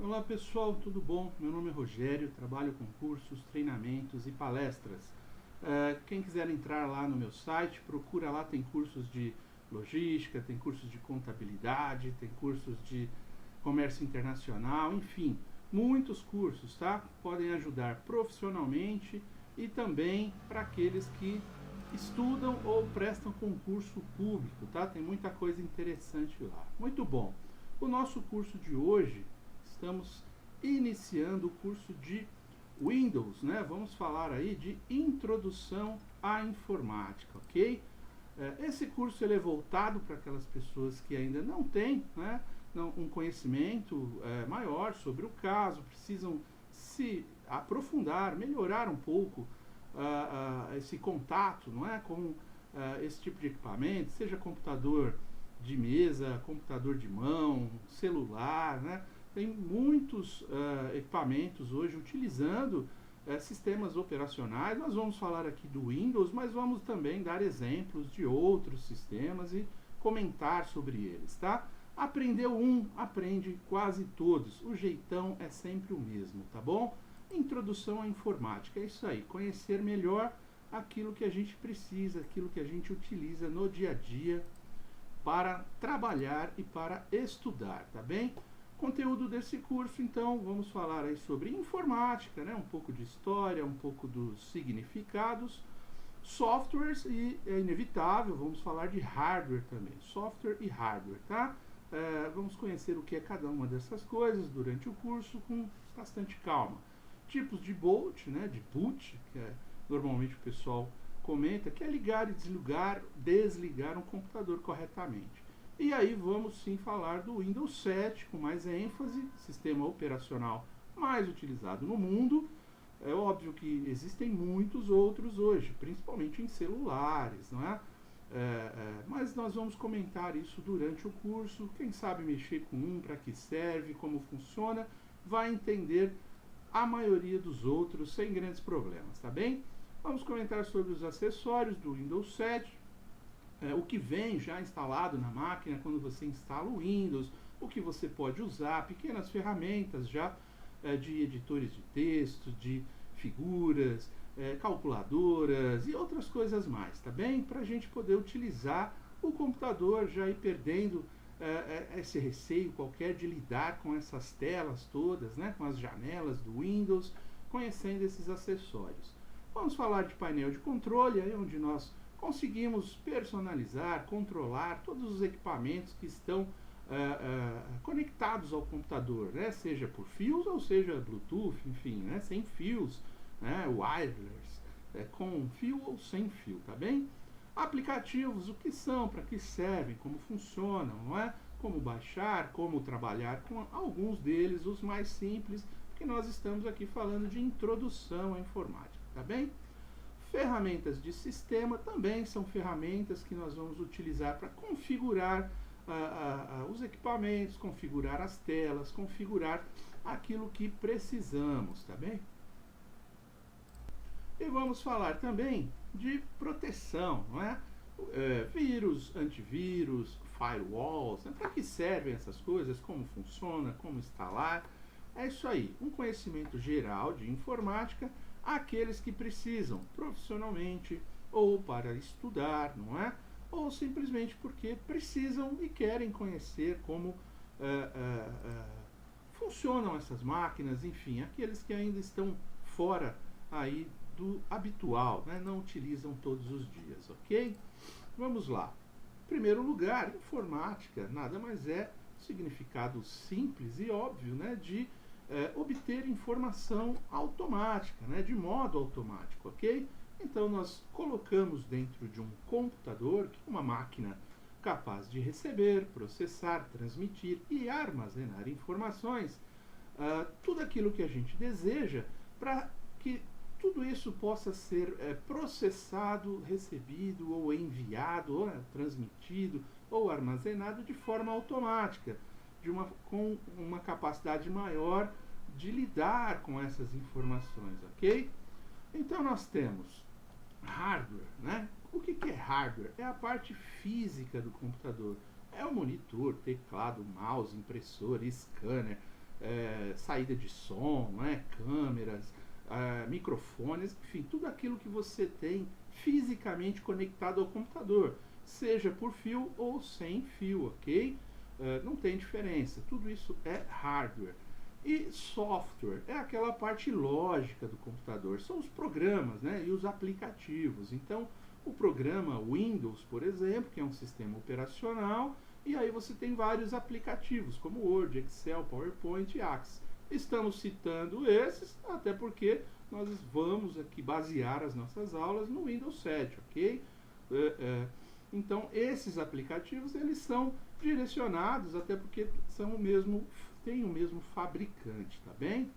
Olá pessoal, tudo bom? Meu nome é Rogério, trabalho com cursos, treinamentos e palestras. Quem quiser entrar lá no meu site, procura lá, tem cursos de logística, tem cursos de contabilidade, tem cursos de comércio internacional, enfim, muitos cursos, tá? Podem ajudar profissionalmente e também para aqueles que estudam ou prestam concurso público, tá? Tem muita coisa interessante lá. Muito bom. O nosso curso de hoje, estamos iniciando o curso de Windows, né? Vamos falar aí de introdução à informática, ok? Esse curso ele é voltado para aquelas pessoas que ainda não têm, né, um conhecimento maior sobre o caso, precisam se aprofundar, melhorar um pouco esse contato, não é, com esse tipo de equipamento, seja computador de mesa, computador de mão, celular, né? Tem muitos equipamentos hoje utilizando sistemas operacionais. Nós vamos falar aqui do Windows, mas vamos também dar exemplos de outros sistemas e comentar sobre eles, tá? Aprendeu um, aprende quase todos. O jeitão é sempre o mesmo, tá bom? Introdução à informática, é isso aí. Conhecer melhor aquilo que a gente precisa, aquilo que a gente utiliza no dia a dia para trabalhar e para estudar, tá bem? Conteúdo desse curso, então, vamos falar aí sobre informática, né? Um pouco de história, um pouco dos significados, softwares e, é inevitável, vamos falar de hardware também, software e hardware, tá? Vamos conhecer o que é cada uma dessas coisas durante o curso com bastante calma. Tipos de boot, né? De boot, que normalmente o pessoal comenta, que é ligar e desligar um computador corretamente. E aí vamos sim falar do Windows 7 com mais ênfase, sistema operacional mais utilizado no mundo. É óbvio que existem muitos outros hoje, principalmente em celulares, não é? Mas nós vamos comentar isso durante o curso. Quem sabe mexer com um, para que serve, como funciona, vai entender a maioria dos outros sem grandes problemas, tá bem? Vamos comentar sobre os acessórios do Windows 7, o que vem já instalado na máquina quando você instala o Windows, o que você pode usar, pequenas ferramentas já de editores de texto, de figuras, calculadoras e outras coisas mais, tá bem? Para a gente poder utilizar o computador, já ir perdendo esse receio qualquer de lidar com essas telas todas, né, com as janelas do Windows, conhecendo esses acessórios. Vamos falar de painel de controle, aí onde nós conseguimos personalizar, controlar todos os equipamentos que estão conectados ao computador, né? Seja por fios ou seja Bluetooth, enfim, né? Sem fios, né? Wireless, com fio ou sem fio, tá bem? Aplicativos, o que são, para que servem, como funcionam, não é? Como baixar, como trabalhar com alguns deles, os mais simples, porque nós estamos aqui falando de introdução à informática, tá bem? Ferramentas de sistema também são ferramentas que nós vamos utilizar para configurar os equipamentos, configurar as telas, configurar aquilo que precisamos, tá bem? E vamos falar também de proteção, não é? Vírus, antivírus, firewalls, né? Para que servem essas coisas, como funciona, como instalar. É isso aí, um conhecimento geral de informática àqueles que precisam profissionalmente ou para estudar, não é? Ou simplesmente porque precisam e querem conhecer como funcionam essas máquinas, enfim, aqueles que ainda estão fora aí do habitual, né? Não utilizam todos os dias, ok? Vamos lá. Em primeiro lugar, informática nada mais é significado simples e óbvio, né, de obter informação automática, né, de modo automático, ok? Então nós colocamos dentro de um computador, que é uma máquina capaz de receber, processar, transmitir e armazenar informações, tudo aquilo que a gente deseja para que tudo isso possa ser processado, recebido ou enviado, ou transmitido ou armazenado de forma automática, com uma capacidade maior de lidar com essas informações, ok? Então nós temos hardware, né? O que é hardware? É a parte física do computador. É o monitor, teclado, mouse, impressora, scanner, saída de som, né, câmeras, microfones, enfim, tudo aquilo que você tem fisicamente conectado ao computador, seja por fio ou sem fio, ok? Não tem diferença, tudo isso é hardware. E software é aquela parte lógica do computador, são os programas, né, e os aplicativos. Então, o programa Windows, por exemplo, que é um sistema operacional, e aí você tem vários aplicativos, como Word, Excel, PowerPoint e Access. Estamos citando esses, até porque nós vamos aqui basear as nossas aulas no Windows 7, ok? Então, esses aplicativos, eles são direcionados, até porque têm o mesmo fabricante, tá bem?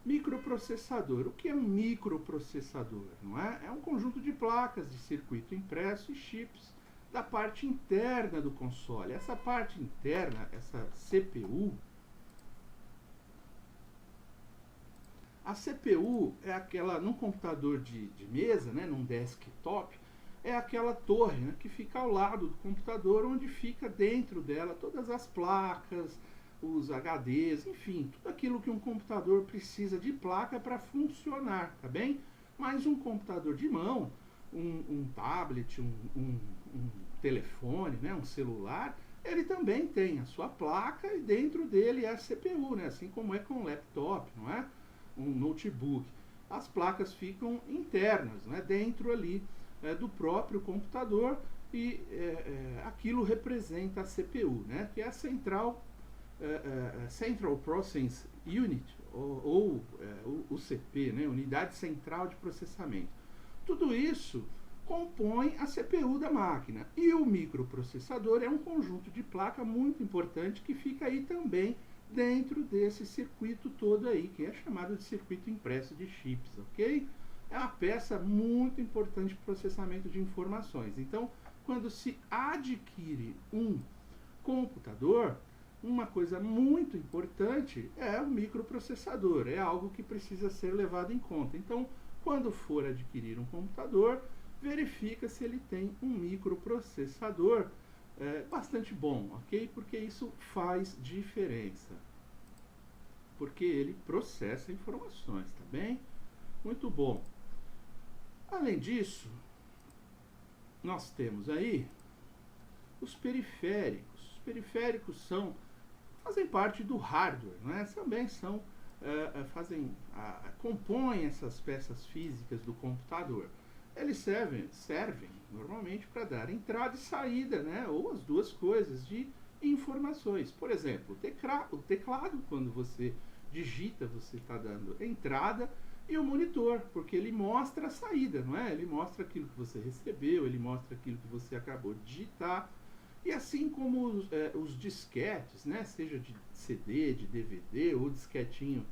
Microprocessador. O que é um microprocessador? Não é? É um conjunto de placas de circuito impresso e chips da parte interna do console. Essa parte interna, essa CPU, a CPU é aquela, num computador de mesa, né, num desktop, é aquela torre, né, que fica ao lado do computador, onde fica dentro dela todas as placas, os HDs, enfim, tudo aquilo que um computador precisa de placa para funcionar, tá bem? Mas um computador de mão, um tablet, um telefone, né, um celular, ele também tem a sua placa e dentro dele é a CPU, né, assim como é com um laptop, não é? Um notebook. As placas ficam internas, né, dentro ali do próprio computador e aquilo representa a CPU, né, que é a Central Processing Unit, ou UCP, né, Unidade Central de Processamento. Tudo isso compõe a CPU da máquina. E o microprocessador é um conjunto de placa muito importante que fica aí também dentro desse circuito todo aí, que é chamado de circuito impresso de chips, ok? É uma peça muito importante para o processamento de informações. Então, quando se adquire um computador, uma coisa muito importante é o microprocessador, é algo que precisa ser levado em conta. Então, quando for adquirir um computador, verifica se ele tem um microprocessador bastante bom, ok? Porque isso faz diferença. Porque ele processa informações, tá bem? Muito bom. Além disso, nós temos aí os periféricos. Os periféricos fazem parte do hardware, né? Também compõem essas peças físicas do computador. Eles servem normalmente para dar entrada e saída, né? Ou as duas coisas, de informações. Por exemplo, o teclado, quando você digita, você está dando entrada, e o monitor, porque ele mostra a saída, não é? Ele mostra aquilo que você recebeu, ele mostra aquilo que você acabou de digitar. E assim como os disquetes, né? Seja de CD, de DVD, ou disquetinho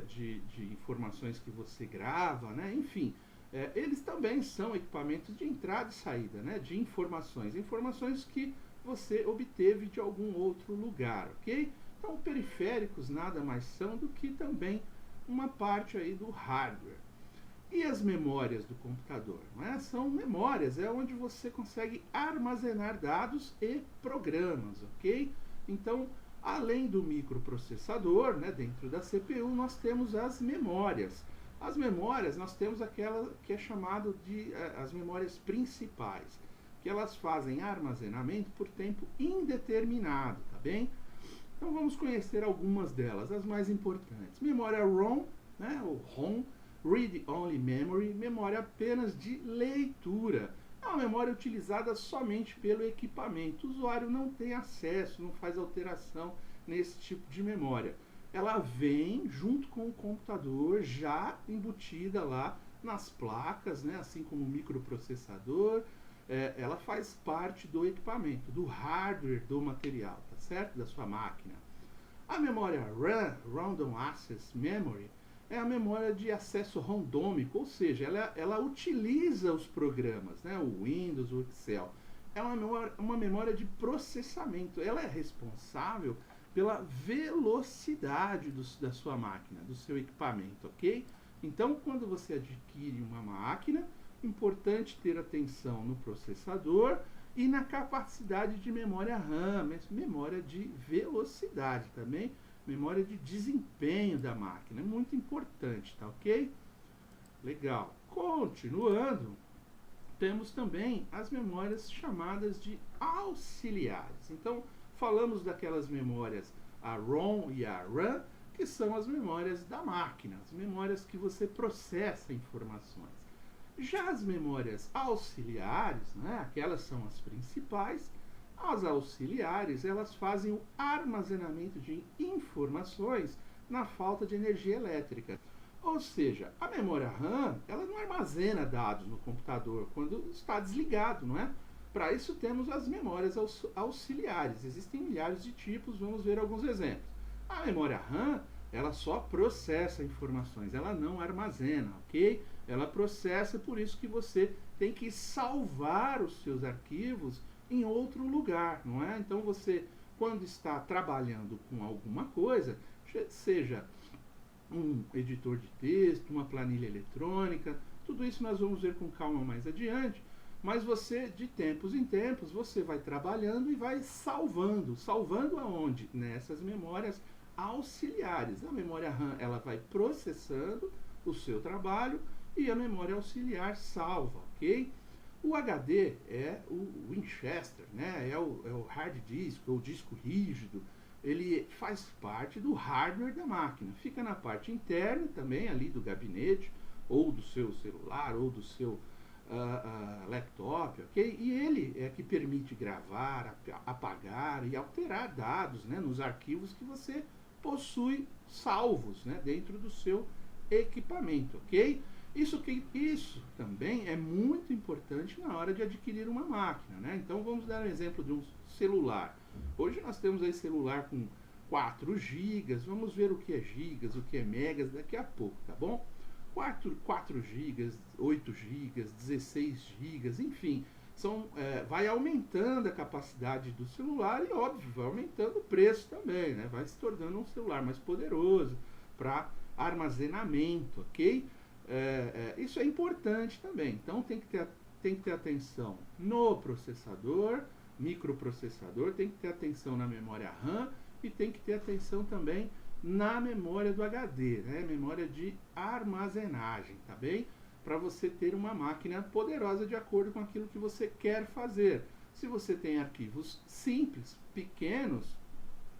de informações que você grava, né? Enfim, eles também são equipamentos de entrada e saída, né? De informações que você obteve de algum outro lugar, ok? Então, periféricos nada mais são do que também uma parte aí do hardware. E as memórias do computador? Né? São memórias, é onde você consegue armazenar dados e programas, ok? Então, além do microprocessador, né, dentro da CPU, nós temos as memórias. As memórias, nós temos aquela que é chamada de as memórias principais, que elas fazem armazenamento por tempo indeterminado, tá bem? Então vamos conhecer algumas delas, as mais importantes. Memória ROM, né, ou ROM, Read Only Memory, memória apenas de leitura. É uma memória utilizada somente pelo equipamento. O usuário não tem acesso, não faz alteração nesse tipo de memória. Ela vem junto com o computador já embutida lá nas placas, né, assim como o microprocessador. Ela faz parte do equipamento, do hardware do material, tá certo? Da sua máquina. A memória RAM, Random Access Memory, é a memória de acesso randômico, ou seja, ela utiliza os programas, né, o Windows, o Excel. É uma memória de processamento. Ela é responsável pela velocidade da sua máquina, do seu equipamento, ok? Então, quando você adquire uma máquina, importante ter atenção no processador e na capacidade de memória RAM, memória de velocidade também, memória de desempenho da máquina. É muito importante, tá ok? Legal. Continuando, temos também as memórias chamadas de auxiliares. Então, falamos daquelas memórias, a ROM e a RAM, que são as memórias da máquina, as memórias que você processa informações. Já as memórias auxiliares, né, aquelas são as principais. As auxiliares, elas fazem o armazenamento de informações na falta de energia elétrica. Ou seja, a memória RAM, ela não armazena dados no computador quando está desligado, não é? Para isso temos as memórias auxiliares. Existem milhares de tipos, vamos ver alguns exemplos. A memória RAM, ela só processa informações, ela não armazena, ok? Ela processa, por isso que você tem que salvar os seus arquivos em outro lugar, não é? Então você, quando está trabalhando com alguma coisa, seja um editor de texto, uma planilha eletrônica, tudo isso nós vamos ver com calma mais adiante, mas você, de tempos em tempos, você vai trabalhando e vai salvando. Salvando aonde? Nessas memórias auxiliares. A memória RAM, ela vai processando o seu trabalho e a memória auxiliar salva, ok? O HD é o Winchester, né? é o hard disk, ou disco rígido. Ele faz parte do hardware da máquina. Fica na parte interna também, ali do gabinete, ou do seu celular, ou do seu laptop, ok? E ele é que permite gravar, apagar e alterar dados, né, nos arquivos que você possui salvos, né, dentro do seu equipamento, ok? Isso também é muito importante na hora de adquirir uma máquina, né? Então vamos dar um exemplo de um celular. Hoje nós temos aí celular com 4 GB, vamos ver o que é gigas, o que é megas daqui a pouco, tá bom? 4 GB, 8 GB, 16 GB, enfim, vai aumentando a capacidade do celular e, óbvio, vai aumentando o preço também, né? Vai se tornando um celular mais poderoso para armazenamento, ok? Isso é importante também, então tem que ter atenção no processador, microprocessador, tem que ter atenção na memória RAM e tem que ter atenção também na memória do HD, né? Memória de armazenagem, tá bem? Para você ter uma máquina poderosa de acordo com aquilo que você quer fazer. Se você tem arquivos simples, pequenos,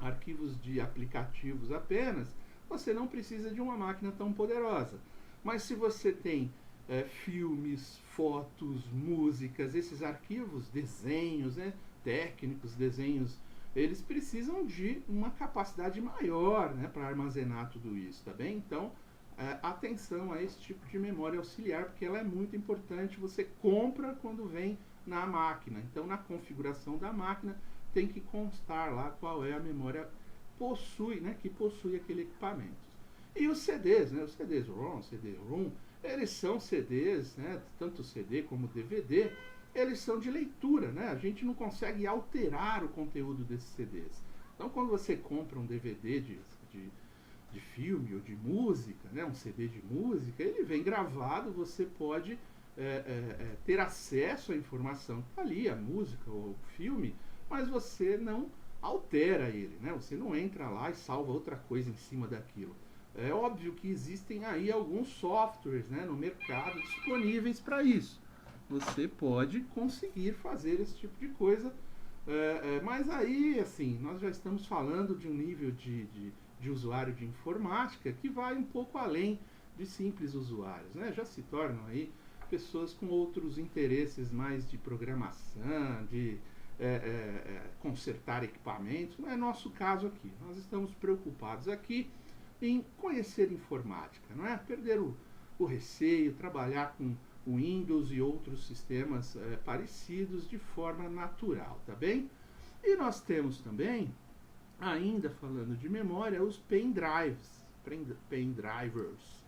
arquivos de aplicativos apenas, você não precisa de uma máquina tão poderosa. Mas se você tem filmes, fotos, músicas, esses arquivos, desenhos, né, técnicos, desenhos, eles precisam de uma capacidade maior, né, para armazenar tudo isso, tá bem? Então, atenção a esse tipo de memória auxiliar, porque ela é muito importante, você compra quando vem na máquina. Então, na configuração da máquina, tem que constar lá qual é a memória que possui aquele equipamento. E os CDs, né, os CDs ROM, CD-ROM, eles são CDs, né, tanto CD como DVD, eles são de leitura, né? A gente não consegue alterar o conteúdo desses CDs. Então, quando você compra um DVD de filme ou de música, né, um CD de música, ele vem gravado, você pode ter acesso à informação que está ali, a música ou o filme, mas você não altera ele, né? Você não entra lá e salva outra coisa em cima daquilo. É óbvio que existem aí alguns softwares, né, no mercado disponíveis para isso. Você pode conseguir fazer esse tipo de coisa, mas aí, assim, nós já estamos falando de um nível de usuário de informática que vai um pouco além de simples usuários, né? Já se tornam aí pessoas com outros interesses mais de programação, de consertar equipamentos. Não é nosso caso aqui. Nós estamos preocupados aqui em conhecer informática, não é? Perder o receio, trabalhar com o Windows e outros sistemas parecidos de forma natural, tá bem? E nós temos também, ainda falando de memória, os pendrives, pendrivers.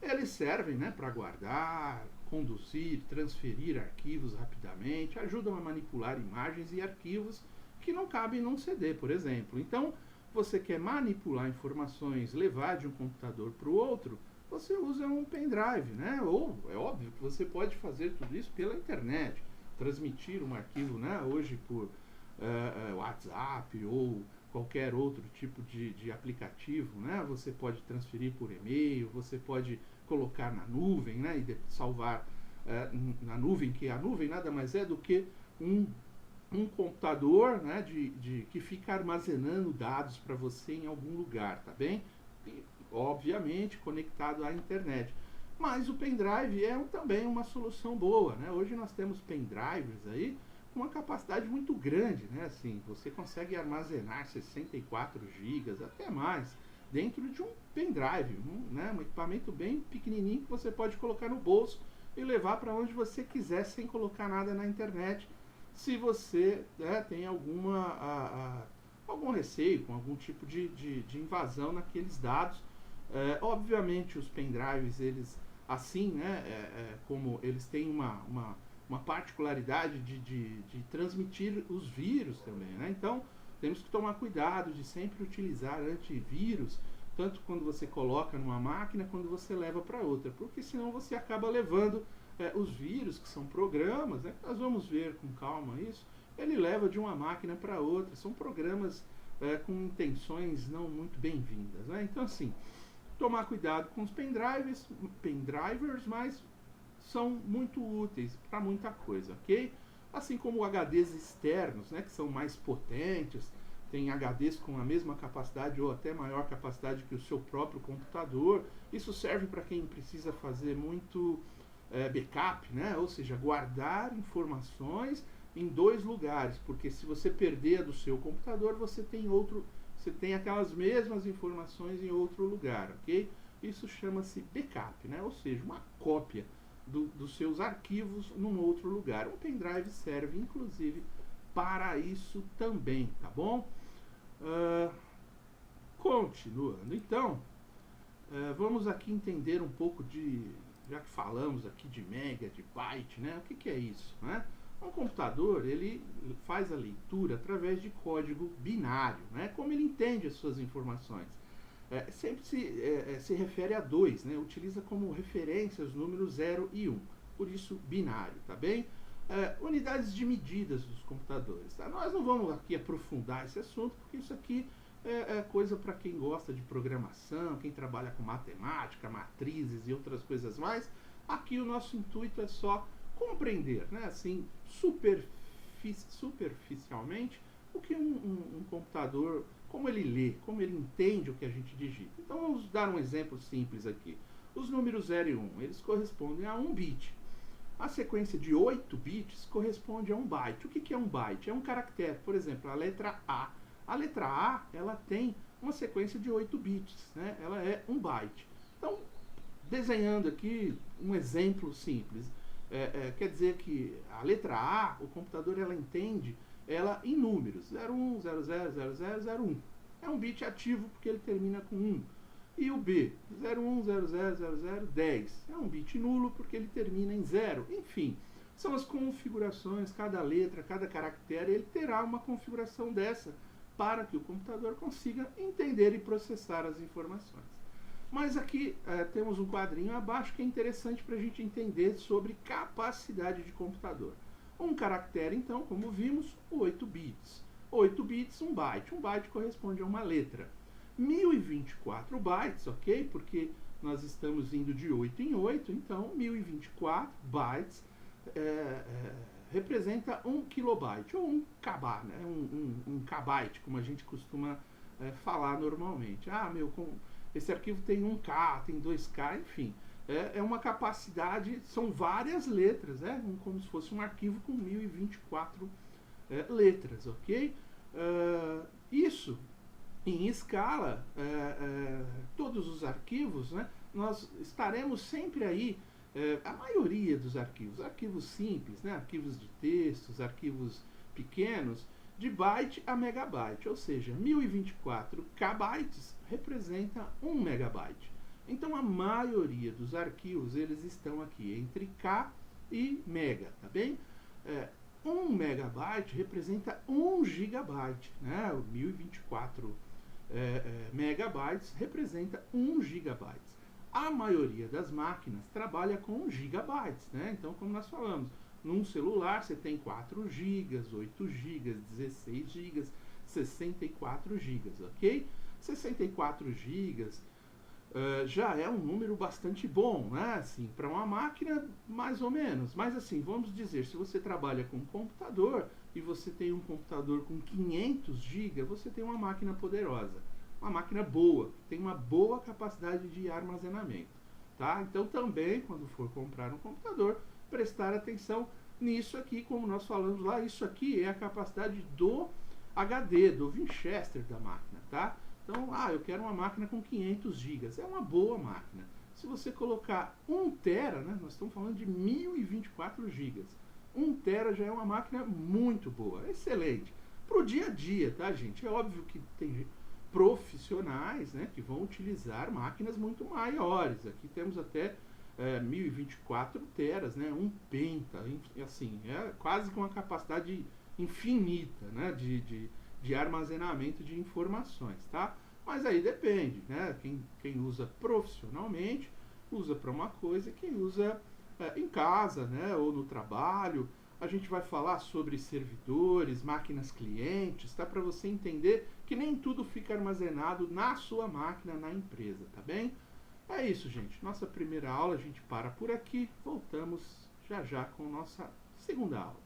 Eles servem, né, para guardar, conduzir, transferir arquivos rapidamente, ajudam a manipular imagens e arquivos que não cabem num CD, por exemplo. Então, você quer manipular informações, levar de um computador para o outro, você usa um pendrive, né? Ou é óbvio que você pode fazer tudo isso pela internet, transmitir um arquivo, né, hoje por WhatsApp ou qualquer outro tipo de aplicativo, né? Você pode transferir por e-mail, você pode colocar na nuvem, né? E salvar na nuvem, que a nuvem nada mais é do que um computador, né, que fica armazenando dados para você em algum lugar, tá bem? E, obviamente conectado à internet. Mas o pendrive é também uma solução boa, né? Hoje nós temos pendrives aí com uma capacidade muito grande, né? Assim, você consegue armazenar 64 GB, até mais, dentro de um pendrive, né? Um equipamento bem pequenininho que você pode colocar no bolso e levar para onde você quiser sem colocar nada na internet, se você tem algum receio com algum tipo de invasão naqueles dados. Obviamente os pendrives, eles assim, né, como eles têm uma particularidade de transmitir os vírus também, né? Então temos que tomar cuidado de sempre utilizar antivírus, tanto quando você coloca numa máquina, quando você leva para outra, porque senão você acaba levando os vírus, que são programas, né? Nós vamos ver com calma isso, ele leva de uma máquina para outra, são programas com intenções não muito bem-vindas, né? Então assim, tomar cuidado com os pendrivers, mas são muito úteis para muita coisa, ok? Assim como HDs externos, né, que são mais potentes, tem HDs com a mesma capacidade ou até maior capacidade que o seu próprio computador. Isso serve para quem precisa fazer muito backup, né? Ou seja, guardar informações em dois lugares, porque se você perder a do seu computador, você tem aquelas mesmas informações em outro lugar, ok? Isso chama-se backup, né? Ou seja, uma cópia dos seus arquivos num outro lugar. O pendrive serve, inclusive, para isso também, tá bom? Continuando, então, vamos aqui entender um pouco já que falamos aqui de mega, de byte, né? O que é isso, né? Um computador, ele faz a leitura através de código binário, né? Como ele entende as suas informações. Sempre se refere a 2, né? Utiliza como referência os números 0 e 1, por isso binário, tá bem? Unidades de medidas dos computadores, tá? Nós não vamos aqui aprofundar esse assunto, porque isso aqui é coisa para quem gosta de programação, quem trabalha com matemática, matrizes e outras coisas mais. Aqui o nosso intuito é só compreender, né, assim, superficialmente, o que um computador, como ele lê, como ele entende o que a gente digita. Então vamos dar um exemplo simples aqui. Os números 0 e 1, eles correspondem a 1 bit. A sequência de 8 bits corresponde a 1 byte. O que é 1 byte? É um caractere, por exemplo, a letra A. A letra A, ela tem uma sequência de 8 bits, né? Ela é 1 byte. Então, desenhando aqui um exemplo simples, quer dizer que a letra A, o computador, ela entende ela em números, 01, 00, 00, 01. É um bit ativo porque ele termina com 1. E o B, 01, 00, 00, 10. É um bit nulo porque ele termina em 0. Enfim, são as configurações, cada letra, cada caractere, ele terá uma configuração dessa para que o computador consiga entender e processar as informações. Mas aqui temos um quadrinho abaixo que é interessante para a gente entender sobre capacidade de computador. Um caractere, então, como vimos, 8 bits. 8 bits, 1 byte. 1 byte corresponde a uma letra. 1024 bytes, ok? Porque nós estamos indo de 8 em 8, então 1024 bytes representa 1 kilobyte, ou 1 KB, né? um kbyte, como a gente costuma falar normalmente. Esse arquivo tem 1K, tem 2K, enfim. É uma capacidade, são várias letras, como se fosse um arquivo com 1024 letras, ok? Isso, em escala, todos os arquivos, né, nós estaremos sempre aí, a maioria dos arquivos simples, né, arquivos de textos, arquivos pequenos, de byte a megabyte, ou seja, 1024 kbytes representa 1 megabyte. Então a maioria dos arquivos, eles estão aqui entre K e mega, tá bem? 1 megabyte representa 1 gigabyte, né? O 1024 megabytes representa 1 gigabyte. A maioria das máquinas trabalha com gigabytes, né? Então, como nós falamos, num celular você tem 4 GB, 8 GB, 16 GB, 64 GB, ok? 64 GB já é um número bastante bom, né? Assim, para uma máquina, mais ou menos. Mas assim, vamos dizer, se você trabalha com um computador e você tem um computador com 500 GB, você tem uma máquina poderosa, uma máquina boa, que tem uma boa capacidade de armazenamento, tá? Então também, quando for comprar um computador, prestar atenção nisso aqui, como nós falamos lá, isso aqui é a capacidade do HD, do Winchester da máquina, tá? Então, eu quero uma máquina com 500 GB. É uma boa máquina. Se você colocar 1 tera, né, nós estamos falando de 1024 GB. 1 tera já é uma máquina muito boa, excelente. Para o dia a dia, tá, gente? É óbvio que tem profissionais, né, que vão utilizar máquinas muito maiores. Aqui temos até 1024 teras, né, um penta, assim, é quase com uma capacidade infinita, né, de armazenamento de informações, tá? Mas aí depende, né? Quem usa profissionalmente usa para uma coisa, quem usa em casa, né? Ou no trabalho. A gente vai falar sobre servidores, máquinas clientes, tá? Para você entender que nem tudo fica armazenado na sua máquina, na empresa, tá bem? É isso, gente. Nossa primeira aula, a gente para por aqui. Voltamos já já com nossa segunda aula.